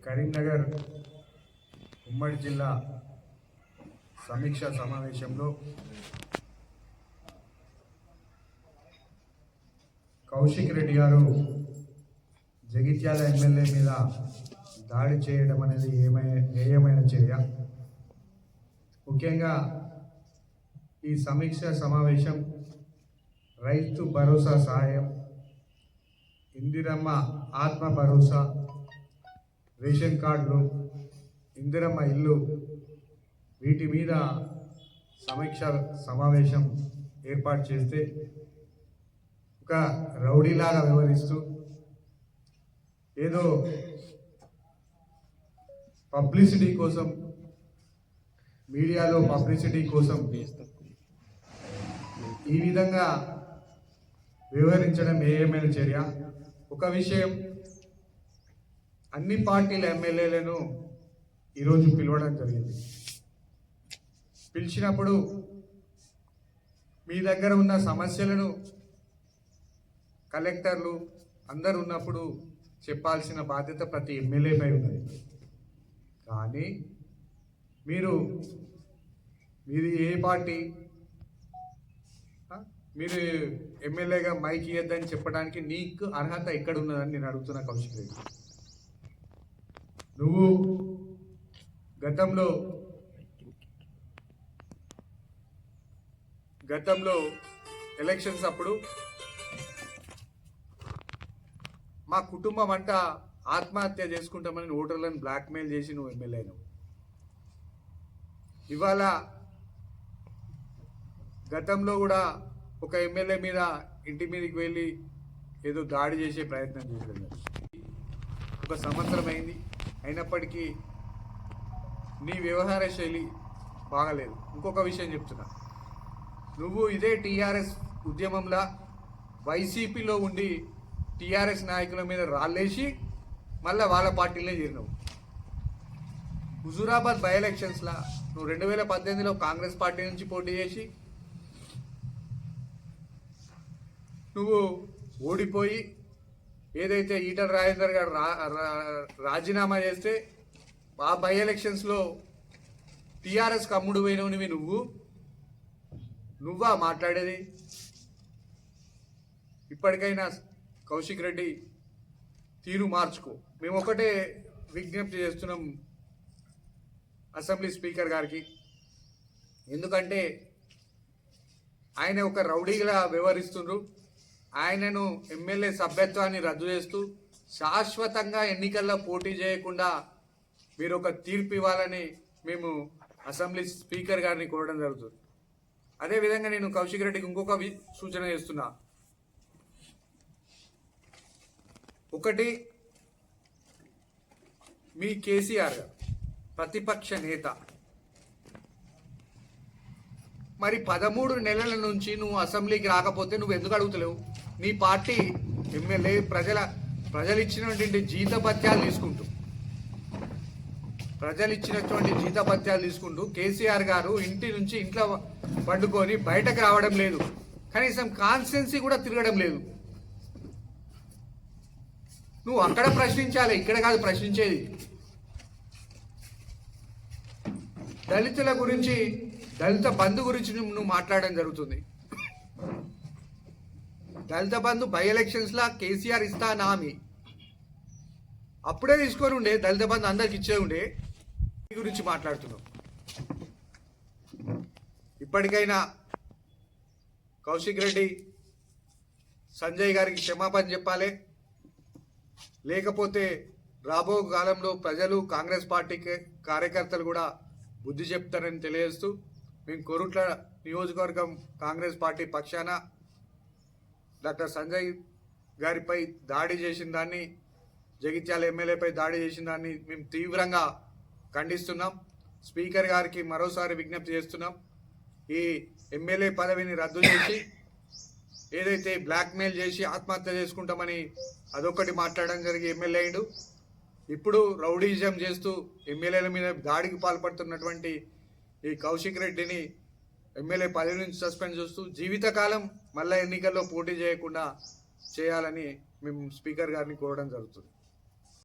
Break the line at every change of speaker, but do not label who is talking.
కరీంనగర్ ఉమ్మడి జిల్లా సమీక్షా సమావేశంలో కౌశిక్ రెడ్డి గారు జగిత్యాల ఎమ్మెల్యే మీద దాడి చేయడం అనేది ఏమైన చర్య. ముఖ్యంగా ఈ సమీక్షా సమావేశం రైతు భరోసా సహాయం, ఇందిరమ్మ ఆత్మ భరోసా, రేషన్ కార్డులు, ఇందిరమ్మ ఇల్లు, వీటి మీద సమీక్ష సమావేశం ఏర్పాటు చేస్తే ఒక రౌడీలాగా వ్యవహరిస్తూ ఏదో పబ్లిసిటీ కోసం, మీడియాలో పబ్లిసిటీ కోసం ఈ విధంగా వ్యవహరించడం ఏమైన చర్య. ఒక విషయం, అన్ని పార్టీల ఎమ్మెల్యేలను ఈరోజు పిలవడం జరిగింది. పిలిచినప్పుడు మీ దగ్గర ఉన్న సమస్యలను కలెక్టర్లు అందరు ఉన్నప్పుడు చెప్పాల్సిన బాధ్యత ప్రతి ఎమ్మెల్యేపై ఉన్నది. కానీ మీది ఏ పార్టీ, మీరు ఎమ్మెల్యేగా మైక్ ఇయ్యద్దని చెప్పడానికి నీకు అర్హత ఎక్కడ ఉన్నదని నేను అడుగుతున్నా కౌశిక్ రెడ్డి. నువ్వు గతంలో ఎలక్షన్స్ అప్పుడు మా కుటుంబం అంట ఆత్మహత్య చేసుకుంటామని ఓటర్లను బ్లాక్మెయిల్ చేసి నువ్వు ఎమ్మెల్యేను. ఇవాళ గతంలో కూడా ఒక ఎమ్మెల్యే మీద ఇంటి మీదకి వెళ్ళి ఏదో దాడి చేసే ప్రయత్నం చేశారు. ఒక సంవత్సరం అయింది, అయినప్పటికీ నీ వ్యవహార శైలి బాగలేదు. ఇంకొక విషయం చెప్తున్నా, నువ్వు ఇదే టీఆర్ఎస్ ఉద్యమంలో వైసీపీలో ఉండి టీఆర్ఎస్ నాయకుల మీద రాళ్ళేసి మళ్ళీ వాళ్ళ పార్టీలనే చేరినావు. హుజూరాబాద్ బై ఎలక్షన్స్లో నువ్వు 2018లో కాంగ్రెస్ పార్టీ నుంచి పోటీ చేసి నువ్వు ఓడిపోయి ఏదైతే ఈటల రాజేందర్ గారు రాజీనామా చేస్తే ఆ బై ఎలక్షన్స్లో టీఆర్ఎస్కి అమ్ముడు పోయినవి నువ్వా మాట్లాడేది? ఇప్పటికైనా కౌశిక్ రెడ్డి తీరు మార్చుకో. మేము ఒకటే విజ్ఞప్తి చేస్తున్నాం అసెంబ్లీ స్పీకర్ గారికి. ఎందుకంటే ఆయన ఒక రౌడీగా వ్యవహరిస్తుండ్రు. ఆయనను ఎమ్మెల్యే సభ్యత్వాన్ని రద్దు చేస్తూ శాశ్వతంగా ఎన్నికల్లో పోటీ చేయకుండా మీరు ఒక తీర్పు ఇవ్వాలని మేము అసెంబ్లీ స్పీకర్ గారిని కోరడం జరుగుతుంది. అదేవిధంగా నేను కౌశిక్ రెడ్డికి ఇంకొక సూచన చేస్తున్నా. ఒకటి, మీ కేసీఆర్ గారు ప్రతిపక్ష నేత, మరి 13 నెలల నుంచి నువ్వు అసెంబ్లీకి రాకపోతే నువ్వు ఎందుకు అడుగుతలేవు? నీ పార్టీ ఎమ్మెల్యే ప్రజలు ఇచ్చినటువంటి జీతభత్యాలు తీసుకుంటూ కేసీఆర్ గారు ఇంట్లో పండుకొని బయటకు రావడం లేదు, కనీసం కాన్స్టిట్యున్సీ కూడా తిరగడం లేదు. నువ్వు అక్కడ ప్రశ్నించాలి, ఇక్కడ కాదు ప్రశ్నించేది. దళితుల గురించి, దళిత బంధు గురించి నువ్వు మాట్లాడడం జరుగుతుంది. దళిత బంధు బై ఎలక్షన్స్లా కేసీఆర్ ఇస్తా అని హామీ అప్పుడే తీసుకొని ఉండే, దళిత బంధు అందరికి ఇచ్చే ఉండే, గురించి మాట్లాడుతున్నావు. ఇప్పటికైనా కౌశిక్ రెడ్డి సంజయ్ గారికి క్షమాపణ చెప్పాలి, లేకపోతే రాబో కాలంలో ప్రజలు, కాంగ్రెస్ పార్టీ కార్యకర్తలు కూడా బుద్ధి చెప్తారని తెలియజేస్తూ, మేము కొరుట్ల నియోజకవర్గం కాంగ్రెస్ పార్టీ పక్షాన డాక్టర్ సంజయ్ గారిపై దాడి చేసిన దాన్ని, జగిత్యాల ఎమ్మెల్యేపై దాడి చేసిన దాన్ని మేము తీవ్రంగా ఖండిస్తున్నాం. స్పీకర్ గారికి మరోసారి విజ్ఞప్తి చేస్తున్నాం, ఈ ఎమ్మెల్యే పదవిని రద్దు చేసి ఏదైతే బ్లాక్మెయిల్ చేసి ఆత్మహత్య చేసుకుంటామని అదొకటి మాట్లాడడం జరిగి ఎమ్మెల్యే అయ్యిండు. ఇప్పుడు రౌడీజం చేస్తూ ఎమ్మెల్యేల మీద దాడికి పాల్పడుతున్నటువంటి ఈ కౌశిక్ రెడ్డిని ఎమ్మెల్యే పదవి నుంచి సస్పెండ్ చేస్తూ జీవితకాలం మళ్ళీ ఎన్నికల్లో పోటీ చేయకుండా చేయాలని మేము స్పీకర్ గారిని కోరడం జరుగుతుంది.